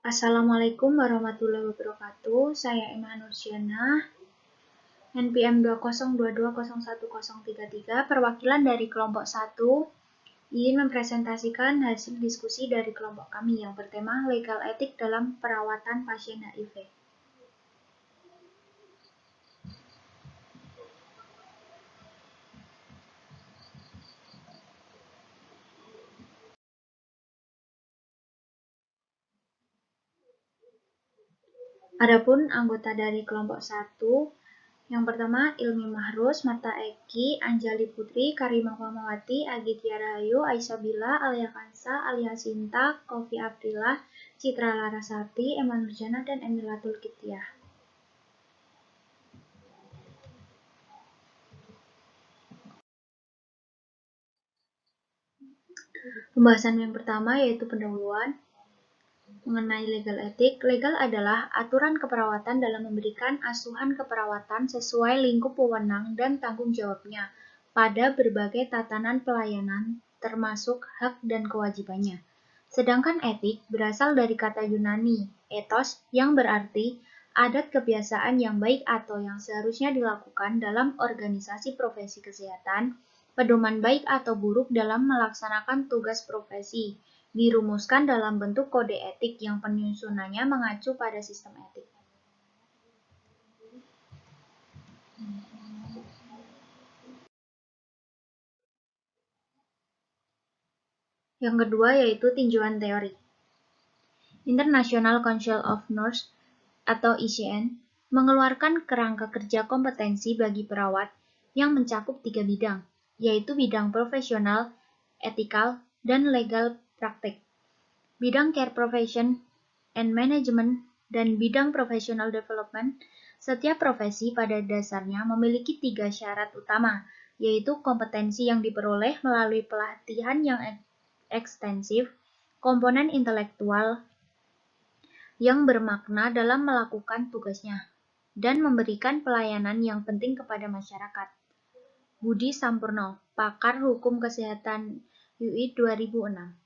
Assalamualaikum warahmatullahi wabarakatuh. Saya Emma Nursyana, NPM 202201033, perwakilan dari kelompok 1, ingin mempresentasikan hasil diskusi dari kelompok kami yang bertema legal etik dalam perawatan pasien HIV. Adapun anggota dari kelompok 1, yang pertama Ilmi Mahrus, Marta Eki, Anjali Putri, Karimah Famawati, Agitya Rahayu, Aisyah Bila, Alia Kansa, Alia Sinta, Kofi Abdillah, Citra Larasati, Emma Nurjana, dan Emilatul Kitiah. Pembahasan yang pertama yaitu pendahuluan mengenai legal etik. Legal adalah aturan keperawatan dalam memberikan asuhan keperawatan sesuai lingkup wewenang dan tanggung jawabnya pada berbagai tatanan pelayanan, termasuk hak dan kewajibannya. Sedangkan etik berasal dari kata Yunani, ethos, yang berarti adat kebiasaan yang baik atau yang seharusnya dilakukan dalam organisasi profesi kesehatan, pedoman baik atau buruk dalam melaksanakan tugas profesi, dirumuskan dalam bentuk kode etik yang penyusunannya mengacu pada sistem etik. Yang kedua yaitu tinjauan teori. International Council of Nurses atau ICN mengeluarkan kerangka kerja kompetensi bagi perawat yang mencakup 3 bidang, yaitu bidang profesional, etikal, dan legal praktek. Bidang care profession and management dan bidang professional development. Setiap profesi pada dasarnya memiliki 3 syarat utama, yaitu kompetensi yang diperoleh melalui pelatihan yang ekstensif, komponen intelektual yang bermakna dalam melakukan tugasnya, dan memberikan pelayanan yang penting kepada masyarakat. Budi Sampurno, Pakar Hukum Kesehatan UI 2006.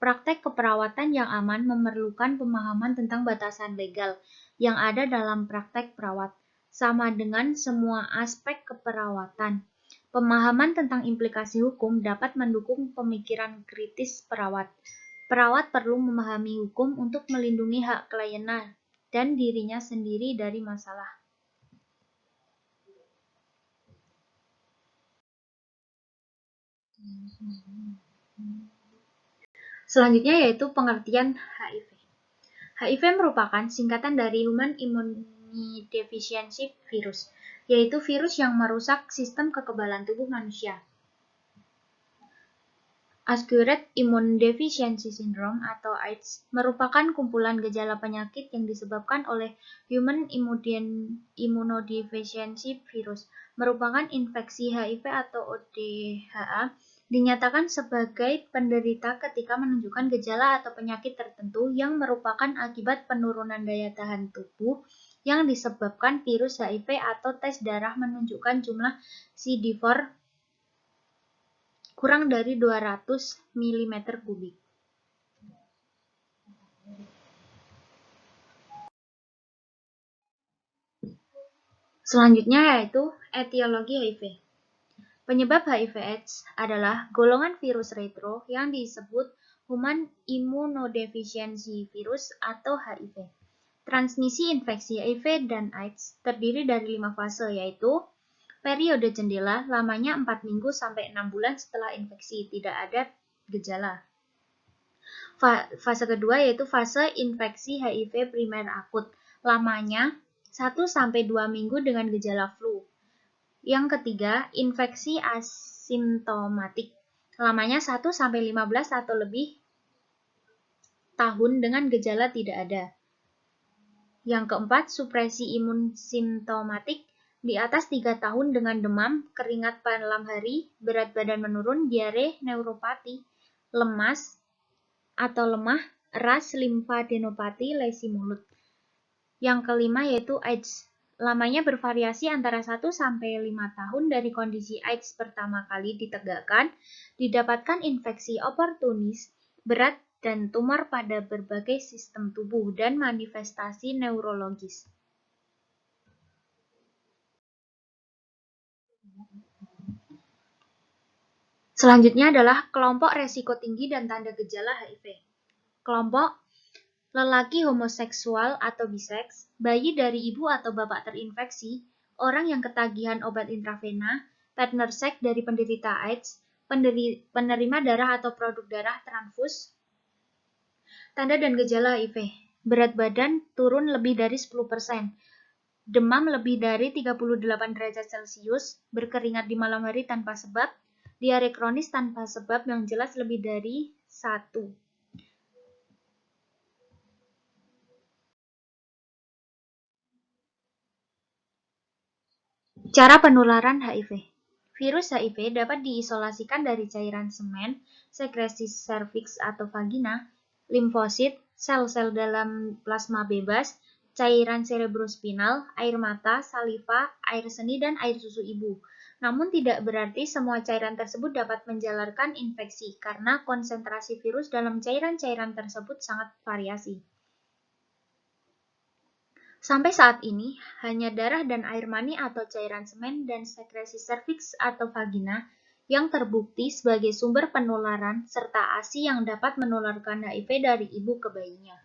Praktek keperawatan yang aman memerlukan pemahaman tentang batasan legal yang ada dalam praktek perawat, sama dengan semua aspek keperawatan. Pemahaman tentang implikasi hukum dapat mendukung pemikiran kritis perawat. Perawat perlu memahami hukum untuk melindungi hak kliennya dan dirinya sendiri dari masalah. Selanjutnya yaitu pengertian HIV. HIV merupakan singkatan dari Human Immunodeficiency Virus, yaitu virus yang merusak sistem kekebalan tubuh manusia. Acquired Immune Deficiency Syndrome atau AIDS merupakan kumpulan gejala penyakit yang disebabkan oleh Human Immunodeficiency Virus, merupakan infeksi HIV atau ODHA, dinyatakan sebagai penderita ketika menunjukkan gejala atau penyakit tertentu yang merupakan akibat penurunan daya tahan tubuh yang disebabkan virus HIV atau tes darah menunjukkan jumlah CD4 kurang dari 200 mm3. Selanjutnya yaitu etiologi HIV. Penyebab HIV/AIDS adalah golongan virus retro yang disebut Human Immunodeficiency Virus atau HIV. Transmisi infeksi HIV dan AIDS terdiri dari 5 fase, yaitu periode jendela, lamanya 4 minggu sampai 6 bulan setelah infeksi, tidak ada gejala. Fase kedua yaitu fase infeksi HIV primer akut, lamanya 1-2 minggu dengan gejala flu. Yang ketiga, infeksi asimptomatik, lamanya 1-15 atau lebih tahun dengan gejala tidak ada. Yang keempat, supresi imun simptomatik, di atas 3 tahun dengan demam, keringat malam hari, berat badan menurun, diare, neuropati, lemas atau lemah, ras, limfadenopati, lesi mulut. Yang kelima yaitu AIDS. Lamanya bervariasi antara 1-5 tahun dari kondisi AIDS pertama kali ditegakkan, didapatkan infeksi oportunis, berat dan tumor pada berbagai sistem tubuh dan manifestasi neurologis. Selanjutnya adalah kelompok resiko tinggi dan tanda gejala HIV. Kelompok lelaki homoseksual atau biseks, bayi dari ibu atau bapak terinfeksi, orang yang ketagihan obat intravena, partner seks dari penderita AIDS, penerima darah atau produk darah transfus. Tanda dan gejala HIV. Berat badan turun lebih dari 10%. Demam lebih dari 38 derajat Celcius, berkeringat di malam hari tanpa sebab, diare kronis tanpa sebab yang jelas lebih dari 1. Cara penularan HIV. Virus HIV dapat diisolasikan dari cairan semen, sekresi serviks atau vagina, limfosit, sel-sel dalam plasma bebas, cairan cerebrospinal, air mata, saliva, air seni, dan air susu ibu. Namun tidak berarti semua cairan tersebut dapat menjalarkan infeksi, karena konsentrasi virus dalam cairan-cairan tersebut sangat variasi. Sampai saat ini, hanya darah dan air mani atau cairan semen dan sekresi serviks atau vagina yang terbukti sebagai sumber penularan serta ASI yang dapat menularkan HIV dari ibu ke bayinya.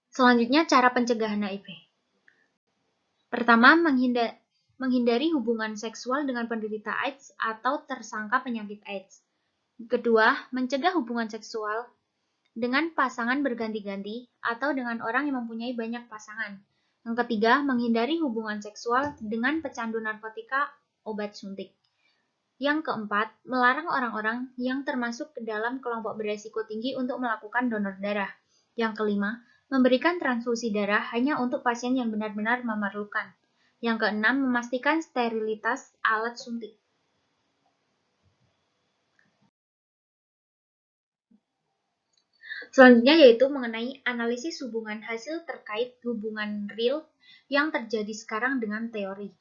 Selanjutnya, cara pencegahan HIV. Pertama, menghindari hubungan seksual dengan penderita AIDS atau tersangka penyakit AIDS. Kedua, mencegah hubungan seksual dengan pasangan berganti-ganti atau dengan orang yang mempunyai banyak pasangan. Yang ketiga, menghindari hubungan seksual dengan pecandu narkotika, obat suntik. Yang keempat, melarang orang-orang yang termasuk ke dalam kelompok beresiko tinggi untuk melakukan donor darah. Yang kelima, memberikan transfusi darah hanya untuk pasien yang benar-benar memerlukan. Yang keenam, memastikan sterilitas alat suntik. Selanjutnya yaitu mengenai analisis hubungan hasil terkait hubungan real yang terjadi sekarang dengan teori.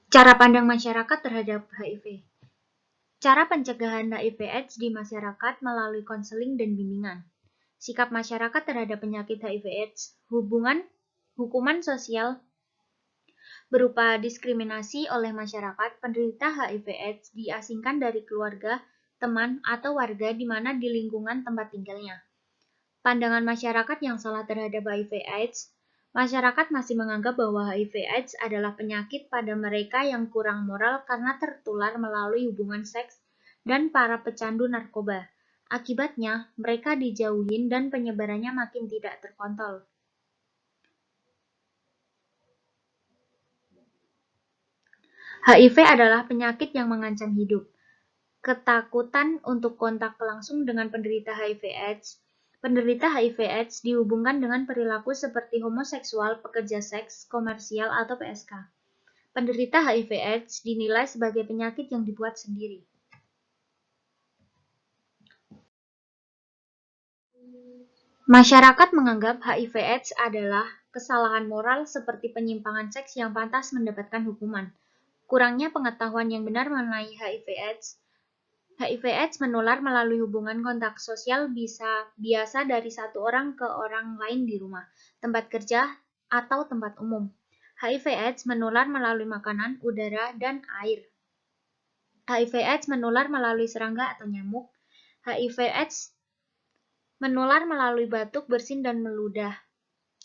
Cara pandang masyarakat terhadap HIV. Cara pencegahan HIV/AIDS di masyarakat melalui konseling dan bimbingan. Sikap masyarakat terhadap penyakit HIV/AIDS, hukuman sosial berupa diskriminasi oleh masyarakat penderita HIV/AIDS diasingkan dari keluarga, teman, atau warga di mana di lingkungan tempat tinggalnya. Pandangan masyarakat yang salah terhadap HIV/AIDS. Masyarakat masih menganggap bahwa HIV/AIDS adalah penyakit pada mereka yang kurang moral karena tertular melalui hubungan seks dan para pecandu narkoba. Akibatnya, mereka dijauhin dan penyebarannya makin tidak terkontrol. HIV adalah penyakit yang mengancam hidup. Ketakutan untuk kontak langsung dengan penderita HIV/AIDS. Penderita HIV/AIDS dihubungkan dengan perilaku seperti homoseksual, pekerja seks, komersial, atau PSK. Penderita HIV/AIDS dinilai sebagai penyakit yang dibuat sendiri. Masyarakat menganggap HIV/AIDS adalah kesalahan moral seperti penyimpangan seks yang pantas mendapatkan hukuman. Kurangnya pengetahuan yang benar mengenai HIV/AIDS. HIV/AIDS menular melalui hubungan kontak sosial biasa dari satu orang ke orang lain di rumah, tempat kerja, atau tempat umum. HIV/AIDS menular melalui makanan, udara, dan air. HIV/AIDS menular melalui serangga atau nyamuk. HIV/AIDS menular melalui batuk, bersin, dan meludah,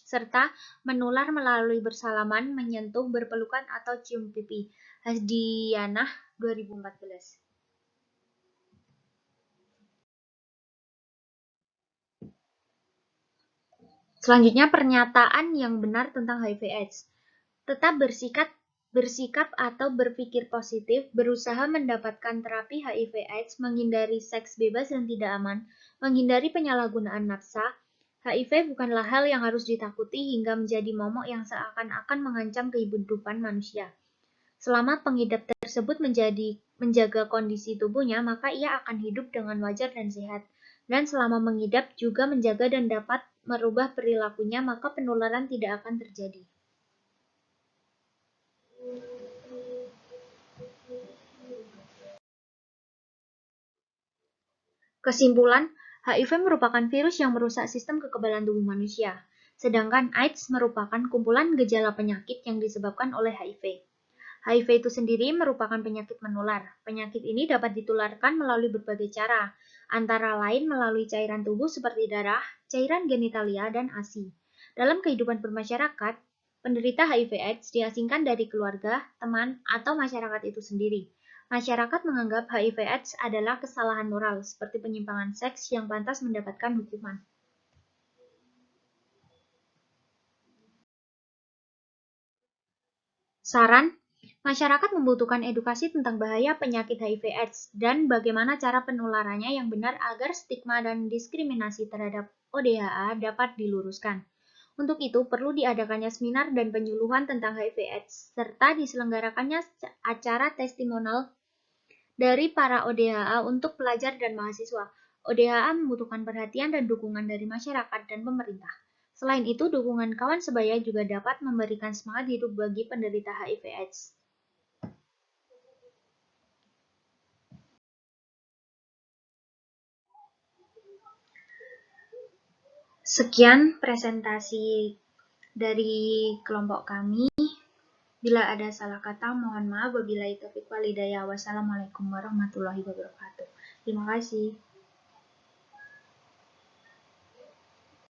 serta menular melalui bersalaman, menyentuh, berpelukan, atau cium pipi. Hasdianah 2014. Selanjutnya, pernyataan yang benar tentang HIV/AIDS. Tetap bersikap atau berpikir positif, berusaha mendapatkan terapi HIV/AIDS, menghindari seks bebas dan tidak aman, menghindari penyalahgunaan nafsa. HIV bukanlah hal yang harus ditakuti hingga menjadi momok yang seakan-akan mengancam kehidupan manusia. Selama pengidap tersebut menjaga kondisi tubuhnya, maka ia akan hidup dengan wajar dan sehat. dan selama mengidap juga menjaga dan dapat merubah perilakunya, maka penularan tidak akan terjadi. Kesimpulan, HIV merupakan virus yang merusak sistem kekebalan tubuh manusia, sedangkan AIDS merupakan kumpulan gejala penyakit yang disebabkan oleh HIV. HIV itu sendiri merupakan penyakit menular. Penyakit ini dapat ditularkan melalui berbagai cara, antara lain melalui cairan tubuh seperti darah, cairan genitalia, dan ASI. Dalam kehidupan bermasyarakat, penderita HIV/AIDS diasingkan dari keluarga, teman, atau masyarakat itu sendiri. Masyarakat menganggap HIV/AIDS adalah kesalahan moral, seperti penyimpangan seks yang pantas mendapatkan hukuman. Saran, masyarakat membutuhkan edukasi tentang bahaya penyakit HIV/AIDS dan bagaimana cara penularannya yang benar agar stigma dan diskriminasi terhadap ODHA dapat diluruskan. Untuk itu, perlu diadakannya seminar dan penyuluhan tentang HIV/AIDS, serta diselenggarakannya acara testimonial dari para ODHA untuk pelajar dan mahasiswa. ODHA membutuhkan perhatian dan dukungan dari masyarakat dan pemerintah. Selain itu, dukungan kawan sebaya juga dapat memberikan semangat hidup bagi penderita HIV/AIDS. Sekian presentasi dari kelompok kami. Bila ada salah kata, mohon maaf. Wabillahi taufiq wal hidayah. Wassalamualaikum warahmatullahi wabarakatuh. Terima kasih.